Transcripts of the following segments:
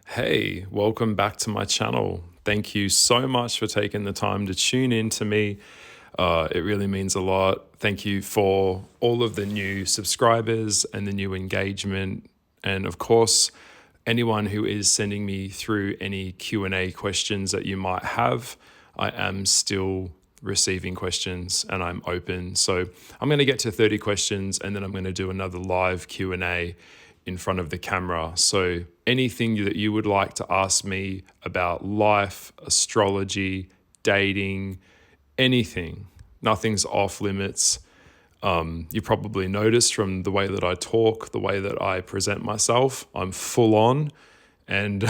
Hey, welcome back to my channel. Thank you so much for taking the time to tune in to me. It really means a lot. Thank you for all of the new subscribers and the new engagement. And of course, anyone who is sending me through any Q&A questions that you might have, I am still receiving questions and I'm open. So I'm going to get to 30 questions and then I'm going to do another live Q&A in front of the camera. So anything that you would like to ask me about life, astrology, dating, anything, nothing's off limits. You probably noticed from the way that I talk, the way that I present myself, I'm full on and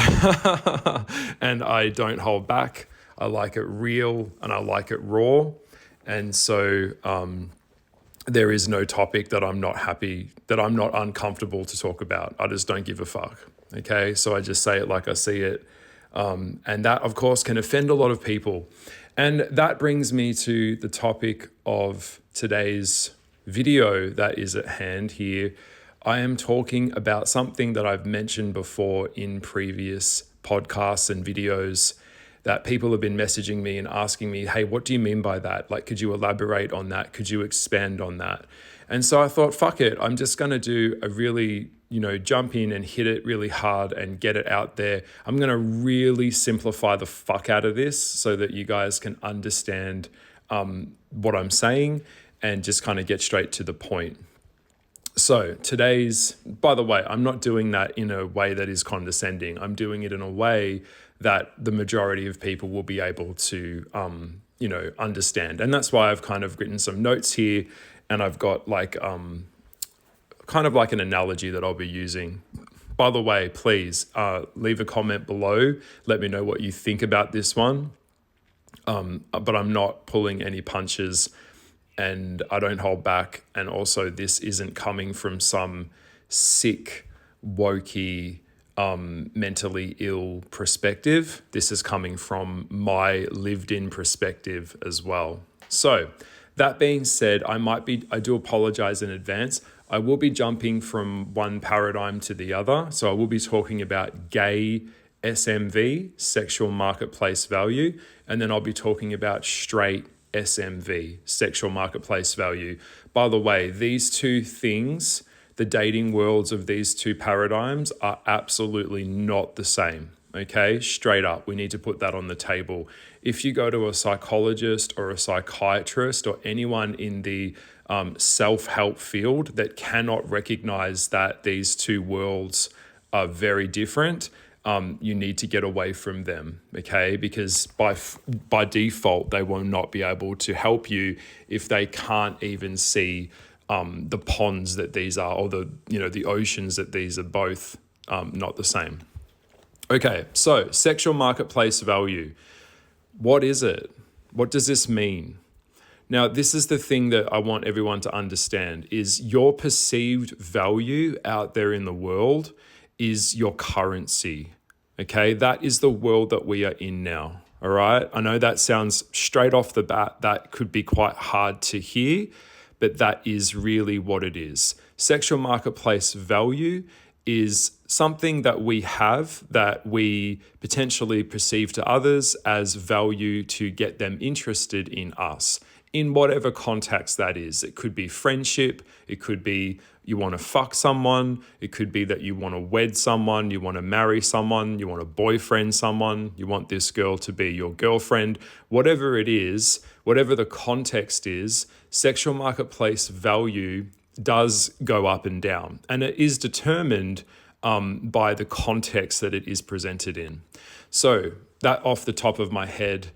and I don't hold back. I like it real and I like it raw. And so there is no topic that I'm not happy, that I'm not uncomfortable to talk about. I just don't give a fuck. Okay. So I just say it like I see it. And that, of course, can offend a lot of people. And that brings me to the topic of today's video that is at hand here. I am talking about something that I've mentioned before in previous podcasts and videos that people have been messaging me and asking me, hey, what do you mean by that? Like, could you elaborate on that? Could you expand on that? And so I thought, fuck it. I'm just going to do a really, jump in and hit it really hard and get it out there. I'm going to really simplify the fuck out of this so that you guys can understand what I'm saying and just kind of get straight to the point. So by the way, I'm not doing that in a way that is condescending. I'm doing it in a way that the majority of people will be able to, understand. And that's why I've kind of written some notes here and I've got kind of like an analogy that I'll be using. By the way, please leave a comment below. Let me know what you think about this one. But I'm not pulling any punches and I don't hold back. And also this isn't coming from some sick, wokey, mentally ill perspective. This is coming from my lived in perspective as well. So that being said, I do apologize in advance. I will be jumping from one paradigm to the other. So I will be talking about gay SMV, sexual marketplace value, and then I'll be talking about straight SMV, sexual marketplace value. By the way, these two things, the dating worlds of these two paradigms are absolutely not the same. Okay, straight up, we need to put that on the table. If you go to a psychologist or a psychiatrist or anyone in the self-help field that cannot recognize that these two worlds are very different, you need to get away from them, okay? Because by default, they will not be able to help you if they can't even see the ponds that these are, or the oceans that these are both not the same. Okay, so sexual marketplace value. What is it? What does this mean? Now, this is the thing that I want everyone to understand is your perceived value out there in the world is your currency. Okay, that is the world that we are in now. All right. I know that sounds straight off the bat, that could be quite hard to hear, but that is really what it is. Sexual marketplace value is something that we have that we potentially perceive to others as value to get them interested in us in whatever context that is. It could be friendship. It could be you want to fuck someone. It could be that you want to wed someone. You want to marry someone. You want to boyfriend someone. You want this girl to be your girlfriend. Whatever it is, whatever the context is, sexual marketplace value does go up and down. And it is determined by the context that it is presented in. So that off the top of my head,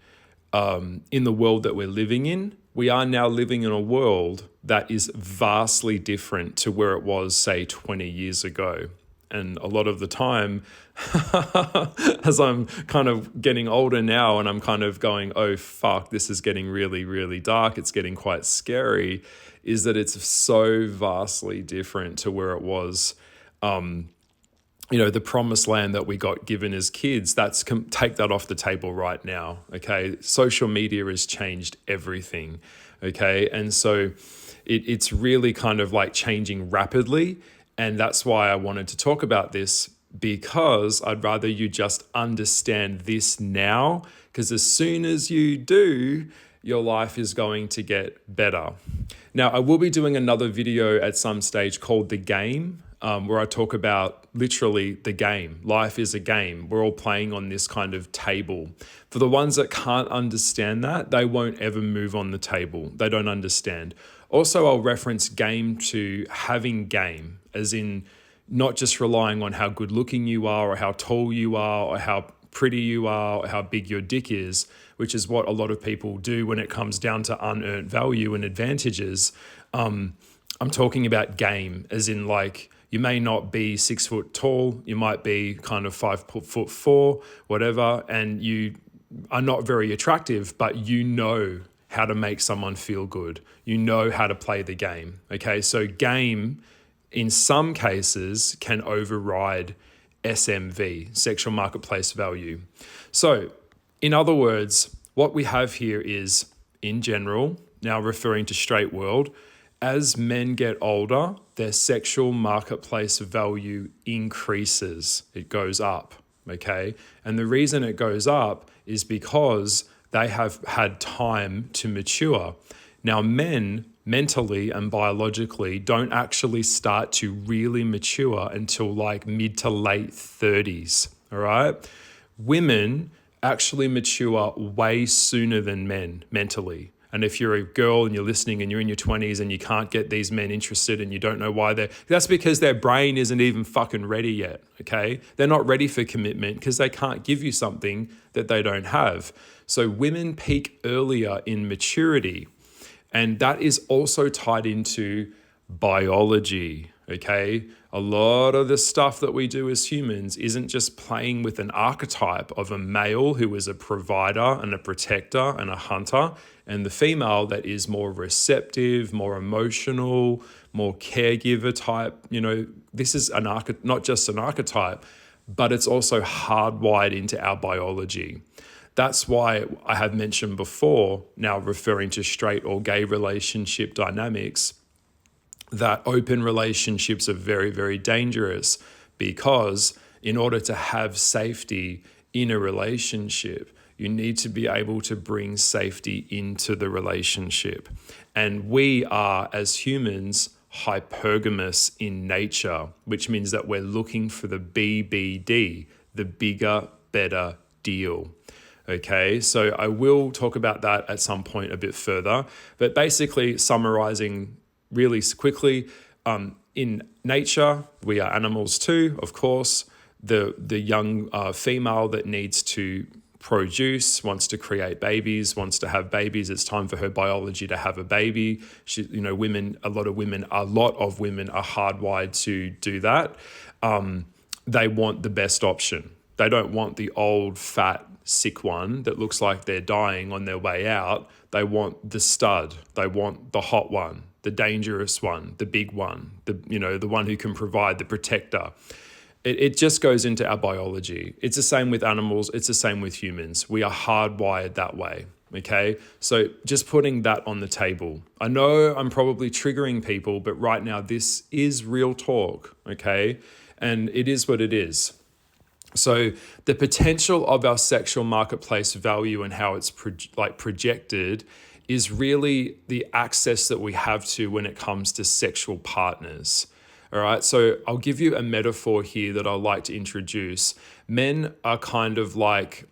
in the world that we're living in, we are now living in a world that is vastly different to where it was, say, 20 years ago. And a lot of the time, as I'm kind of getting older now and I'm kind of going, oh, fuck, this is getting really, really dark. It's getting quite scary, is that it's so vastly different to where it was, the promised land that we got given as kids. Take that off the table right now. Okay. Social media has changed everything. Okay. And so it's really kind of like changing rapidly. And that's why I wanted to talk about this because I'd rather you just understand this now, because as soon as you do, your life is going to get better. Now, I will be doing another video at some stage called The Game, where I talk about literally the game. Life is a game. We're all playing on this kind of table. For the ones that can't understand that, they won't ever move on the table. They don't understand. Also, I'll reference game to having game, as in not just relying on how good looking you are or how tall you are or how pretty you are or how big your dick is, which is what a lot of people do when it comes down to unearned value and advantages. I'm talking about game, as in like, you may not be 6 foot tall, you might be kind of 5'4", whatever, and you are not very attractive, but you know how to make someone feel good. You know how to play the game. Okay, so game in some cases can override SMV, sexual marketplace value. So in other words, what we have here is, in general, now referring to straight world, as men get older, their sexual marketplace value increases. It goes up, okay? And the reason it goes up is because they have had time to mature. Now, men mentally and biologically don't actually start to really mature until like mid to late 30s, all right? Women actually mature way sooner than men mentally. And if you're a girl and you're listening and you're in your 20s and you can't get these men interested and you don't know why that's because their brain isn't even fucking ready yet, okay? They're not ready for commitment because they can't give you something that they don't have. So women peak earlier in maturity. And that is also tied into biology, okay? A lot of the stuff that we do as humans isn't just playing with an archetype of a male who is a provider and a protector and a hunter, and the female that is more receptive, more emotional, more caregiver type. You know, this is not just an archetype, but it's also hardwired into our biology. That's why I have mentioned before, now referring to straight or gay relationship dynamics, that open relationships are very, very dangerous, because in order to have safety in a relationship, you need to be able to bring safety into the relationship. And we are, as humans, hypergamous in nature, which means that we're looking for the BBD, the bigger, better deal. Okay, so I will talk about that at some point a bit further. But basically, summarizing really quickly, in nature, we are animals too, of course. The young female that needs to produce, wants to create babies, wants to have babies. It's time for her biology to have a baby. A lot of women are hardwired to do that. They want the best option. They don't want the old, fat, sick one that looks like they're dying on their way out. They want the stud. They want the hot one, the dangerous one, the big one, the one who can provide, the protector. It just goes into our biology. It's the same with animals. It's the same with humans. We are hardwired that way. Okay, so just putting that on the table. I know I'm probably triggering people, but right now this is real talk. Okay, and it is what it is. So the potential of our sexual marketplace value and how it's projected is really the access that we have to when it comes to sexual partners. All right, so I'll give you a metaphor here that I like to introduce. Men are kind of like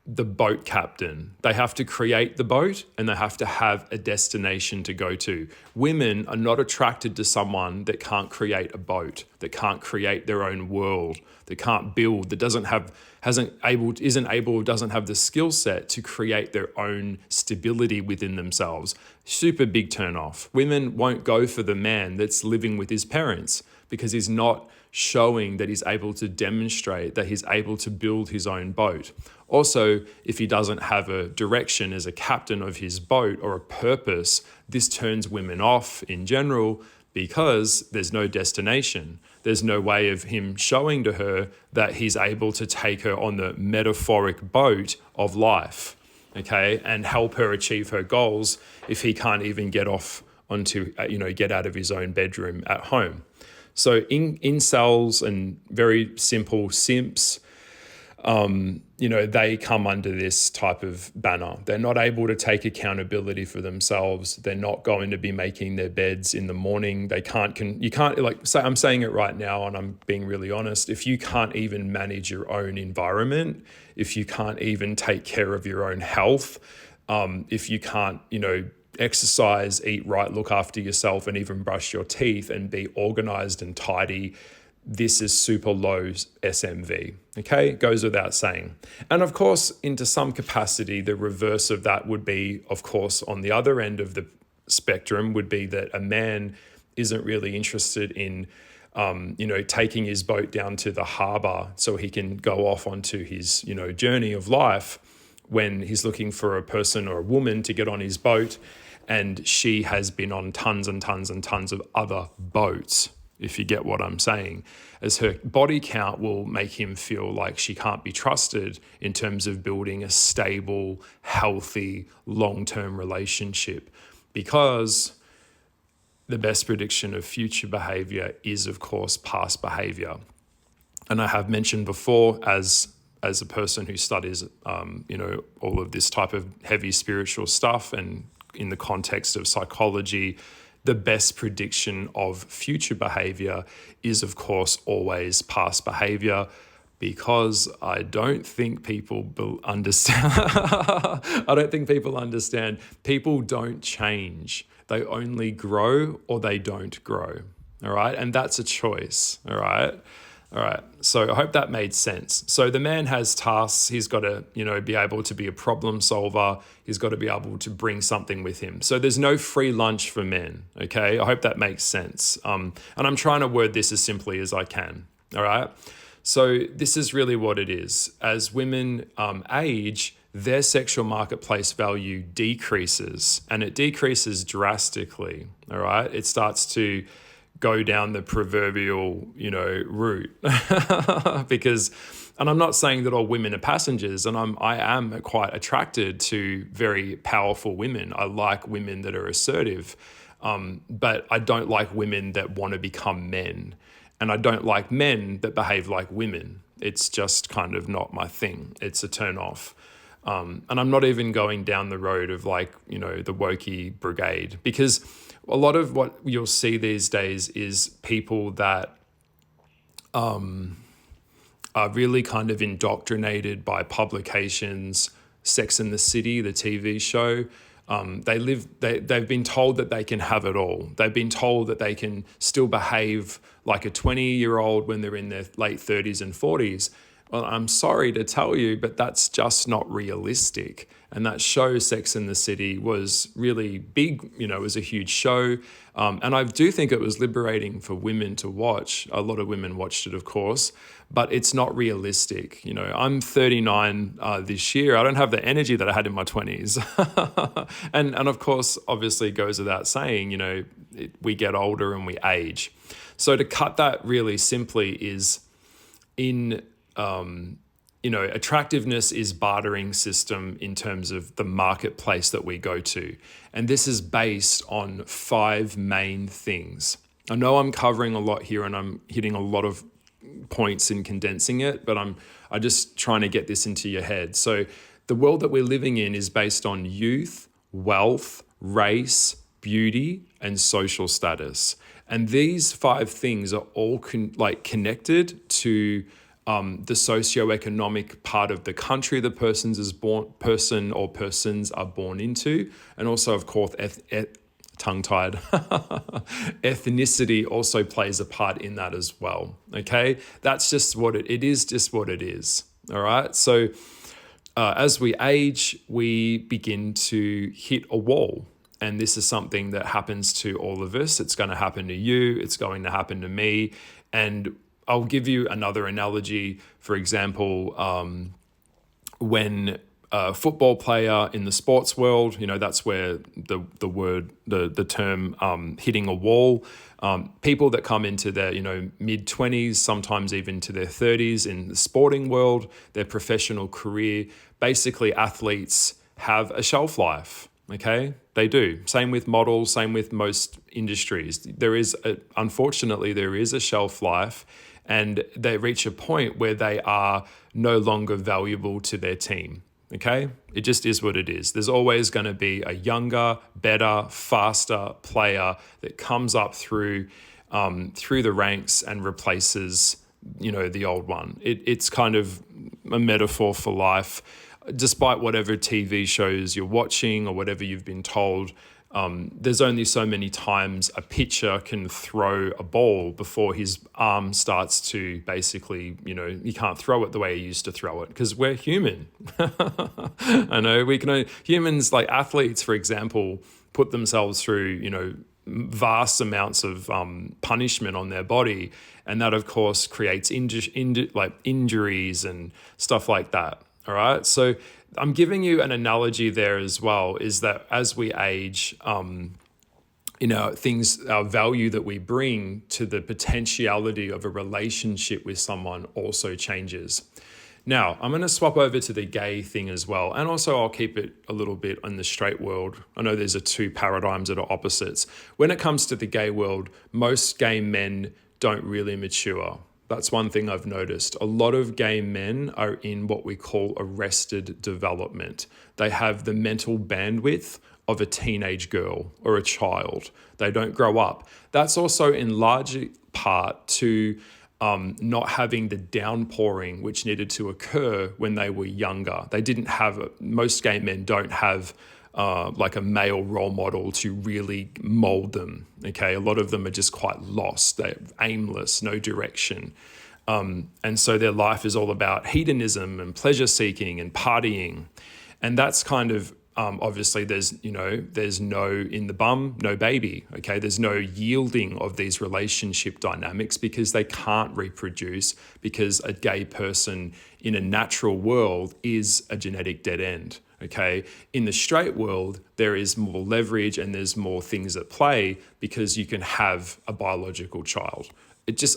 the boat captain. They have to create the boat and they have to have a destination to go to. Women are not attracted to someone that can't create a boat, that can't create their own world, that can't build, that doesn't have the skill set to create their own stability within themselves. Super big turn off. Women won't go for the man that's living with his parents because he's not showing that he's able to demonstrate that he's able to build his own boat. Also, if he doesn't have a direction as a captain of his boat or a purpose, this turns women off in general because there's no destination. There's no way of him showing to her that he's able to take her on the metaphoric boat of life, okay, and help her achieve her goals if he can't even get out of his own bedroom at home. So incels and very simple simps, they come under this type of banner. They're not able to take accountability for themselves. They're not going to be making their beds in the morning. You can't like say, I'm saying it right now and I'm being really honest. If you can't even manage your own environment, if you can't even take care of your own health, if you can't, exercise, eat right, look after yourself, and even brush your teeth and be organized and tidy, this is super low SMV, okay? Goes without saying. And of course, into some capacity, the reverse of that would be, of course, on the other end of the spectrum would be that a man isn't really interested in, taking his boat down to the harbor so he can go off onto his, journey of life when he's looking for a person or a woman to get on his boat, and she has been on tons and tons and tons of other boats, if you get what I'm saying, as her body count will make him feel like she can't be trusted in terms of building a stable, healthy, long-term relationship, because the best prediction of future behavior is, of course, past behavior. And I have mentioned before, as a person who studies, all of this type of heavy spiritual stuff, and in the context of psychology, the best prediction of future behavior is, of course, always past behavior, because I don't think people understand. I don't think people understand. People don't change. They only grow or they don't grow. All right. And that's a choice. All right. All right. So I hope that made sense. So the man has tasks. He's got to, be able to be a problem solver. He's got to be able to bring something with him. So there's no free lunch for men. Okay. I hope that makes sense. And I'm trying to word this as simply as I can. All right. So this is really what it is. As women age, their sexual marketplace value decreases, and it decreases drastically. All right. It starts to go down the proverbial, route because, and I'm not saying that all women are passengers, and I am quite attracted to very powerful women. I like women that are assertive, but I don't like women that want to become men, and I don't like men that behave like women. It's just kind of not my thing. It's a turn off. And I'm not even going down the road of the wokey brigade, because a lot of what you'll see these days is people that are really kind of indoctrinated by publications, Sex and the City, the TV show. They've been told that they can have it all. They've been told that they can still behave like a 20-year-old when they're in their late 30s and 40s. Well, I'm sorry to tell you, but that's just not realistic. And that show, Sex and the City, was really big, it was a huge show. And I do think it was liberating for women to watch. A lot of women watched it, of course, but it's not realistic. I'm 39 this year. I don't have the energy that I had in my 20s. and of course, obviously goes without saying, we get older and we age. So to cut that really simply is attractiveness is bartering system in terms of the marketplace that we go to. And this is based on 5 main things. I know I'm covering a lot here and I'm hitting a lot of points and condensing it, but I'm just trying to get this into your head. So the world that we're living in is based on youth, wealth, race, beauty, and social status. And these 5 things are all connected to the socioeconomic part of the country the person or persons are born into, and also, of course, tongue-tied, ethnicity also plays a part in that as well. Okay, that's just what it is. Just what it is. All right. So as we age, we begin to hit a wall. And this is something that happens to all of us. It's going to happen to you. It's going to happen to me. And I'll give you another analogy. For example, when a football player in the sports world, that's where the term hitting a wall, people that come into their, mid-20s, sometimes even to their 30s in the sporting world, their professional career, basically athletes have a shelf life. Okay, they do. Same with models, same with most industries. Unfortunately, there is a shelf life, and they reach a point where they are no longer valuable to their team. Okay, it just is what it is. There's always going to be a younger, better, faster player that comes up through the ranks and replaces, the old one. It's kind of a metaphor for life. Despite whatever TV shows you're watching or whatever you've been told, there's only so many times a pitcher can throw a ball before his arm starts to basically, he can't throw it the way he used to throw it, because we're human. I know humans, like athletes, for example, put themselves through, vast amounts of punishment on their body. And that, of course, creates injuries and stuff like that. All right. So I'm giving you an analogy there as well, is that as we age, our value that we bring to the potentiality of a relationship with someone also changes. Now, I'm going to swap over to the gay thing as well. And also I'll keep it a little bit in the straight world. I know there's two paradigms that are opposites. When it comes to the gay world, most gay men don't really mature. That's one thing I've noticed. A lot of gay men are in what we call arrested development. They have the mental bandwidth of a teenage girl or a child. They don't grow up. That's also in large part to not having the downpouring which needed to occur when they were younger. Most gay men don't have like a male role model to really mold them. Okay, a lot of them are just quite lost. They're aimless, no direction. And so their life is all about hedonism and pleasure seeking and partying. And that's kind of, obviously there's no in the bum, no baby. Okay, there's no yielding of these relationship dynamics because they can't reproduce, because a gay person in a natural world is a genetic dead end. Okay, in the straight world, there is more leverage and there's more things at play because you can have a biological child.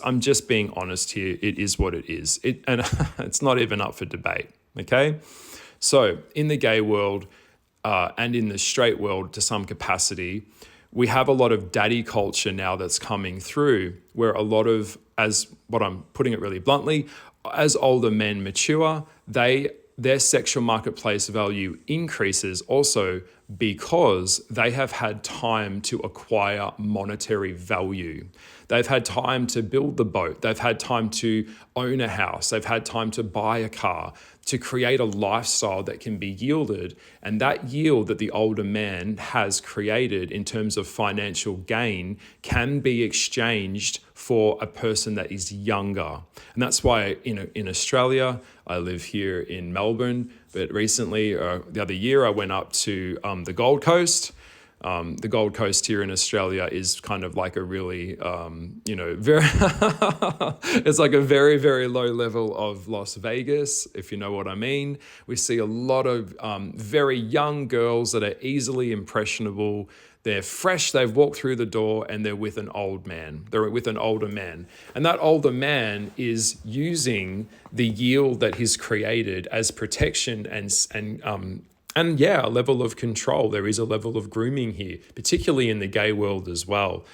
I'm just being honest here. It is what it is. And it's not even up for debate. Okay, so in the gay world and in the straight world to some capacity, we have a lot of daddy culture now that's coming through, where a lot of, as what I'm putting it really bluntly, as older men mature, their sexual marketplace value increases also because they have had time to acquire monetary value. They've had time to build the boat. They've had time to own a house. They've had time to buy a car, to create a lifestyle that can be yielded. And that yield that the older man has created in terms of financial gain can be exchanged for a person that is younger. And that's why in Australia, I live here in Melbourne, but recently, the other year, I went up to the Gold Coast. The Gold Coast here in Australia is kind of like a really, very, it's like a very, very low level of Las Vegas, if you know what I mean. We see a lot of very young girls that are easily impressionable. They're fresh, they've walked through the door, and they're with an old man. They're with an older man. And that older man is using the yield that he's created as protection and yeah, a level of control. There is a level of grooming here, particularly in the gay world as well.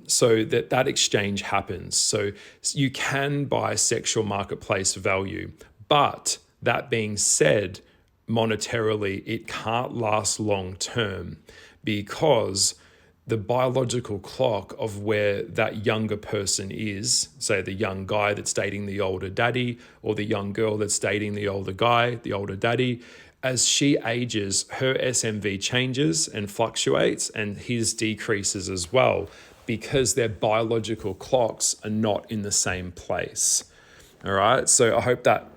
So that exchange happens. So you can buy sexual marketplace value. But that being said, monetarily, it can't last long term because the biological clock of where that younger person is, say the young guy that's dating the older daddy, or the young girl that's dating the older guy, the older daddy, as she ages, her SMV changes and fluctuates, and his decreases as well, because their biological clocks are not in the same place. All right. So I hope that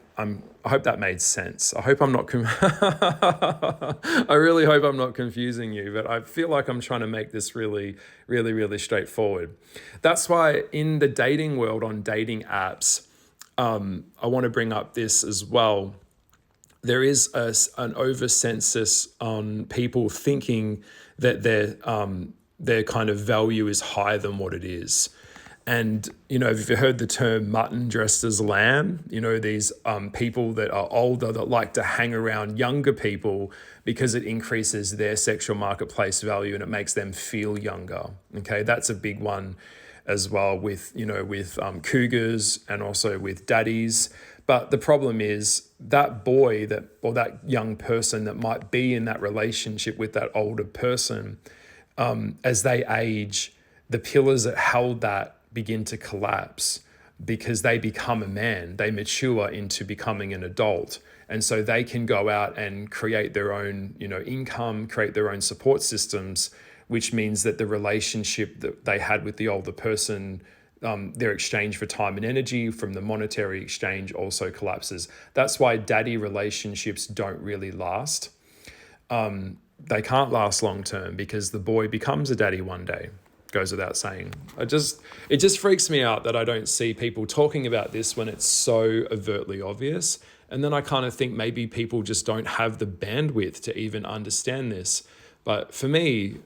made sense. I hope I'm not. I really hope I'm not confusing you, but I feel like I'm trying to make this really, really, really straightforward. That's why in the dating world, on dating apps, I want to bring up this as well. There is an oversensus on people thinking that their kind of value is higher than what it is. And, if you heard the term mutton dressed as lamb, these people that are older that like to hang around younger people because it increases their sexual marketplace value and it makes them feel younger. Okay, that's a big one as well with cougars and also with daddies. But the problem is that boy or that young person that might be in that relationship with that older person, as they age, the pillars that held that begin to collapse because they become a man. They mature into becoming an adult. And so they can go out and create their own, income, create their own support systems, which means that the relationship that they had with the older person, their exchange for time and energy from the monetary exchange also collapses. That's why daddy relationships don't really last. They can't last long term because the boy becomes a daddy one day. Goes without saying. It just freaks me out that I don't see people talking about this when it's so overtly obvious. And then I kind of think maybe people just don't have the bandwidth to even understand this. But for me,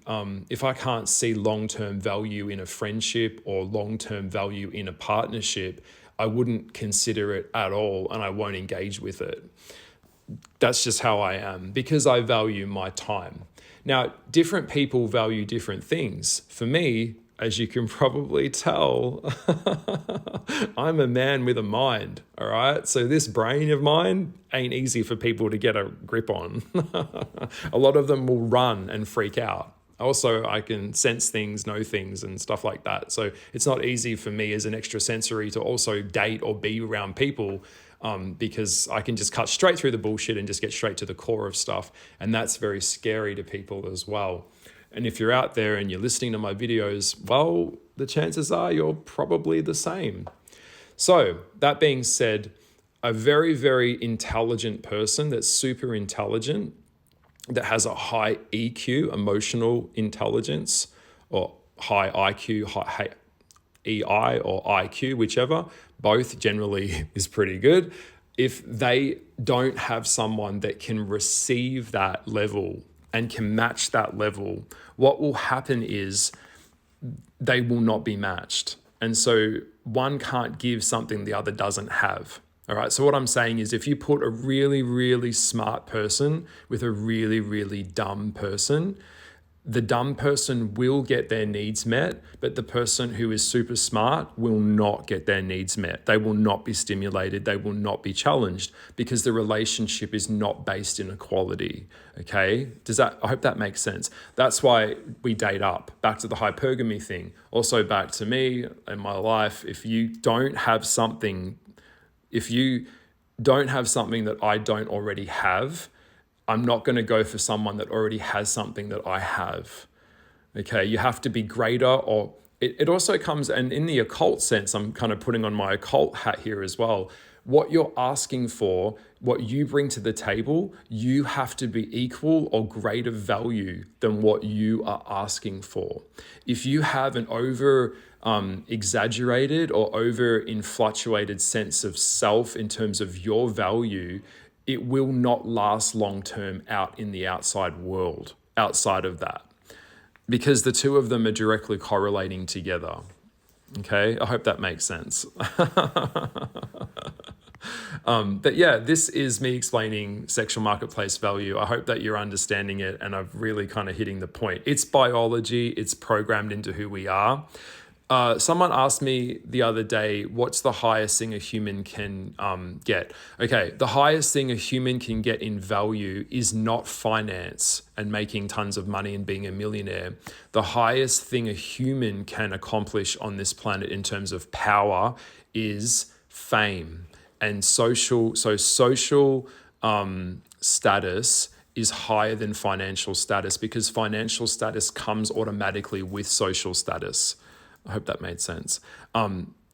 if I can't see long-term value in a friendship or long-term value in a partnership, I wouldn't consider it at all and I won't engage with it. That's just how I am because I value my time. Now, different people value different things. For me, as you can probably tell, I'm a man with a mind, all right? So this brain of mine ain't easy for people to get a grip on. A lot of them will run and freak out. Also, I can sense things, know things, and stuff like that. So it's not easy for me as an extrasensory to also date or be around people because I can just cut straight through the bullshit and just get straight to the core of stuff. And that's very scary to people as well. And if you're out there and you're listening to my videos, well, the chances are you're probably the same. So that being said, a very, very intelligent person that's super intelligent, that has a high EQ, emotional intelligence, or high IQ, high EI or IQ, whichever, both generally is pretty good. If they don't have someone that can receive that level and can match that level, what will happen is they will not be matched. And so one can't give something the other doesn't have. All right. So what I'm saying is if you put a really, really smart person with a really, really dumb person, the dumb person will get their needs met, but the person who is super smart will not get their needs met. They will not be stimulated. They will not be challenged because the relationship is not based in equality. Okay. I hope that makes sense. That's why we date up. Back to the hypergamy thing. Also back to me and my life. If you don't have something that I don't already have, I'm not going to go for someone that already has something that I have. Okay, you have to be greater, or it also comes, and in the occult sense, I'm kind of putting on my occult hat here as well. What you're asking for, what you bring to the table, you have to be equal or greater value than what you are asking for. If you have an exaggerated or over infatuated sense of self in terms of your value, it will not last long term out in the outside world, outside of that, because the two of them are directly correlating together. Okay, I hope that makes sense. But yeah, this is me explaining sexual marketplace value. I hope that you're understanding it and I'm really kind of hitting the point. It's biology, it's programmed into who we are. Someone asked me the other day, what's the highest thing a human can get? Okay, the highest thing a human can get in value is not finance and making tons of money and being a millionaire. The highest thing a human can accomplish on this planet in terms of power is fame and social. So social status is higher than financial status because financial status comes automatically with social status. I hope that made sense.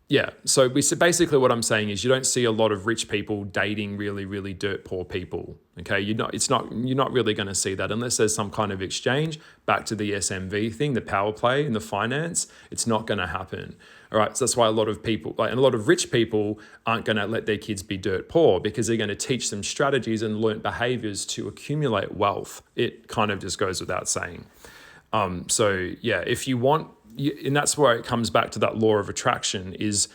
Yeah, so basically what I'm saying is you don't see a lot of rich people dating really, really dirt poor people. Okay, you're not really going to see that unless there's some kind of exchange. Back to the SMV thing, the power play and the finance, it's not going to happen. All right, so that's why a lot of people, and a lot of rich people aren't going to let their kids be dirt poor because they're going to teach them strategies and learnt behaviors to accumulate wealth. It kind of just goes without saying. So yeah, if you want and that's where it comes back to that law of attraction is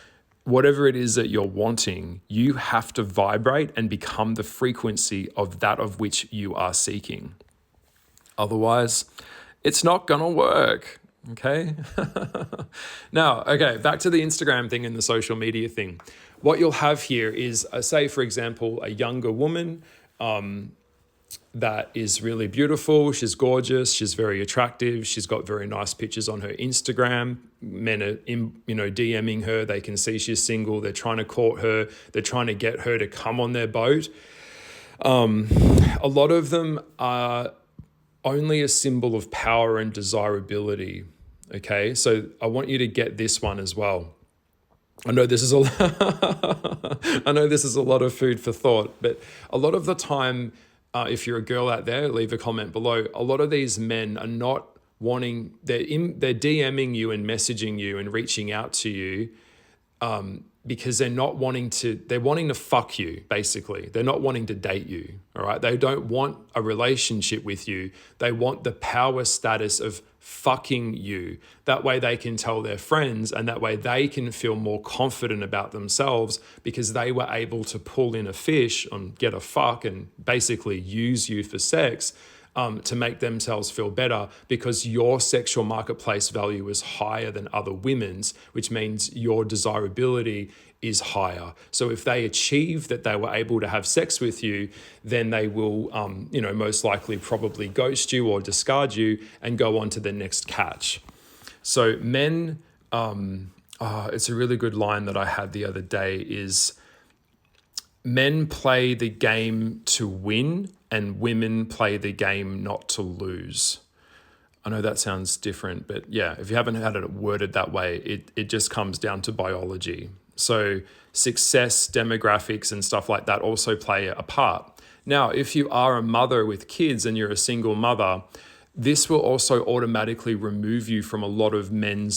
whatever it is that you're wanting, you have to vibrate and become the frequency of that of which you are seeking. Otherwise, it's not gonna work. Okay. Now, okay, back to the Instagram thing and the social media thing. What you'll have here is, say, for example, a younger woman that is really beautiful. She's gorgeous. She's very attractive. She's got very nice pictures on her Instagram. Men are, DMing her. They can see she's single. They're trying to court her. They're trying to get her to come on their boat. A lot of them are only a symbol of power and desirability. Okay, so I want you to get this one as well. I know this is a lot of food for thought, but a lot of the time, if you're a girl out there, leave a comment below. A lot of these men are not wanting, they're DMing you and messaging you and reaching out to you because they're wanting to fuck you, basically. They're not wanting to date you, all right? They don't want a relationship with you. They want the power status of fucking you. That way they can tell their friends, and that way they can feel more confident about themselves because they were able to pull in a fish and get a fuck and basically use you for sex to make themselves feel better, because your sexual marketplace value is higher than other women's, which means your desirability is higher. So if they achieve that they were able to have sex with you, then they will, most likely probably ghost you or discard you and go on to the next catch. So men, it's a really good line that I had the other day is, men play the game to win and women play the game not to lose. I know that sounds different, but yeah, if you haven't had it worded that way, it just comes down to biology. So success, demographics and stuff like that also play a part. Now, if you are a mother with kids and you're a single mother, this will also automatically remove you from a lot of men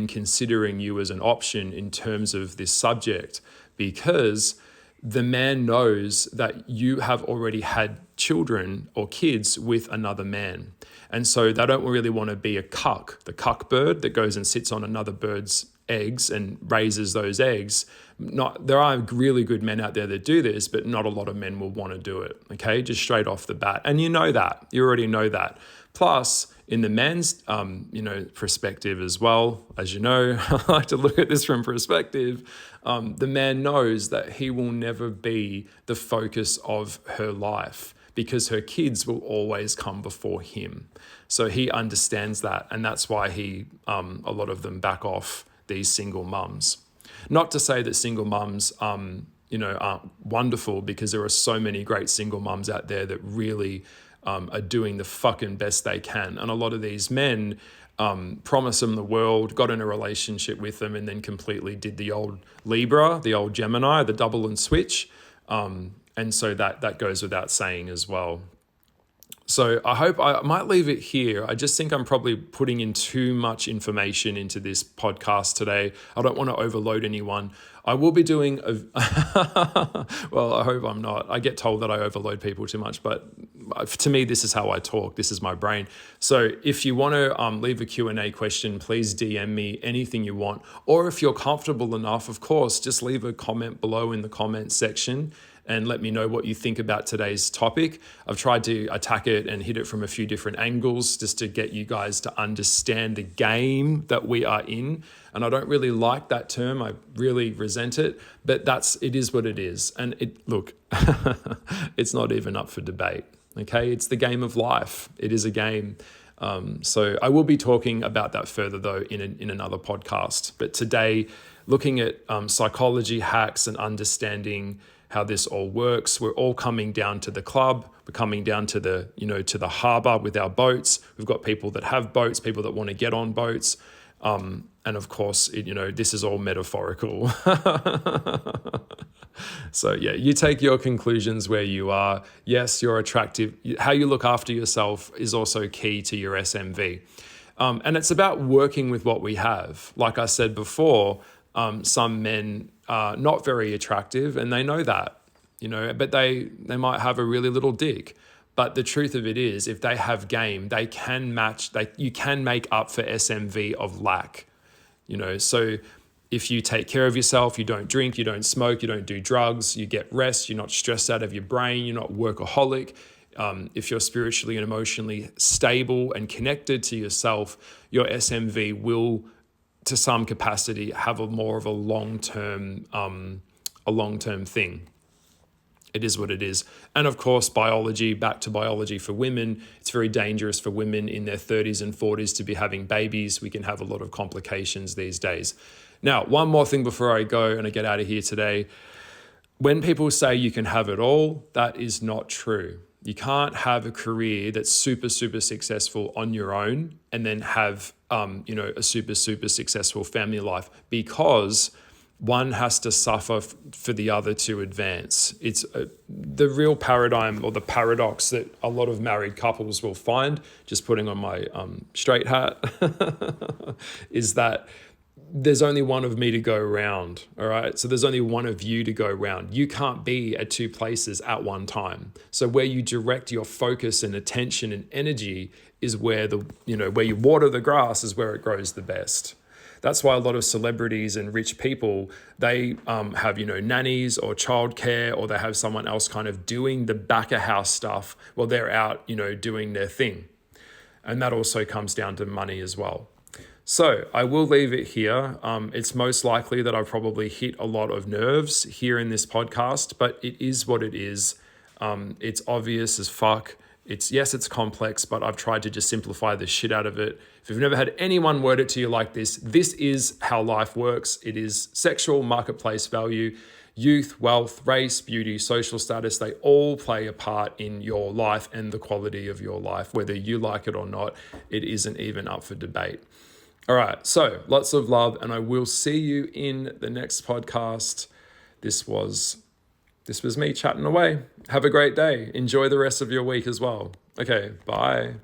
considering you as an option in terms of this subject, because the man knows that you have already had children or kids with another man. And so they don't really want to be a cuck, the cuck bird that goes and sits on another bird's eggs and raises those eggs. There are really good men out there that do this, but not a lot of men will want to do it, okay? Just straight off the bat. And you know that. You already know that. Plus, in the man's perspective as well, as you know, I like to look at this from perspective. The man knows that he will never be the focus of her life because her kids will always come before him. So he understands that, and that's why a lot of them back off these single mums. Not to say that single mums aren't wonderful, because there are so many great single mums out there that really are doing the fucking best they can. And a lot of these men promised them the world, got in a relationship with them, and then completely did the old Libra, the old Gemini, the double and switch. And so that goes without saying as well. So I hope I might leave it here. I just think I'm probably putting in too much information into this podcast today. I don't want to overload anyone. I will be doing well, I hope I'm not. I get told that I overload people too much, but to me, this is how I talk. This is my brain. So if you want to leave a Q&A question, please DM me anything you want. Or if you're comfortable enough, of course, just leave a comment below in the comments section and let me know what you think about today's topic. I've tried to attack it and hit it from a few different angles just to get you guys to understand the game that we are in. And I don't really like that term. I really resent it, but it is what it is. And look, it's not even up for debate. Okay, it's the game of life. It is a game. So I will be talking about that further though in another podcast. But today, looking at psychology hacks and understanding how this all works. We're all coming down to the club. We're coming down to the harbor with our boats. We've got people that have boats, people that want to get on boats. And of course, this is all metaphorical. So yeah, you take your conclusions where you are. Yes, you're attractive. How you look after yourself is also key to your SMV. And it's about working with what we have. Like I said before, some men are not very attractive and they know that, but they might have a really little dick. But the truth of it is, if they have game, they can match, you can make up for SMV of lack. So if you take care of yourself, you don't drink, you don't smoke, you don't do drugs, you get rest, you're not stressed out of your brain, you're not workaholic. If you're spiritually and emotionally stable and connected to yourself, your SMV will, to some capacity, have more of a long-term thing. It is what it is. And of course, back to biology for women, it's very dangerous for women in their 30s and 40s to be having babies. We can have a lot of complications these days. Now, one more thing before I go and I get out of here today. When people say you can have it all, that is not true. You can't have a career that's super, super successful on your own and then have, a super, super successful family life, because one has to suffer for the other to advance. It's the real paradigm, or the paradox, that a lot of married couples will find, just putting on my straight hat, is that there's only one of me to go around, all right? So there's only one of you to go around. You can't be at two places at one time. So where you direct your focus and attention and energy is where where you water the grass is where it grows the best. That's why a lot of celebrities and rich people, they have, nannies or childcare, or they have someone else kind of doing the back of house stuff while they're out, doing their thing. And that also comes down to money as well. So I will leave it here. It's most likely that I've probably hit a lot of nerves here in this podcast, but it is what it is. It's obvious as fuck. It's complex, but I've tried to just simplify the shit out of it. If you've never had anyone word it to you like this is how life works. It is sexual marketplace value, youth, wealth, race, beauty, social status. They all play a part in your life and the quality of your life. Whether you like it or not, it isn't even up for debate. All right, so lots of love, and I will see you in the next podcast. This was me chatting away. Have a great day. Enjoy the rest of your week as well. Okay, bye.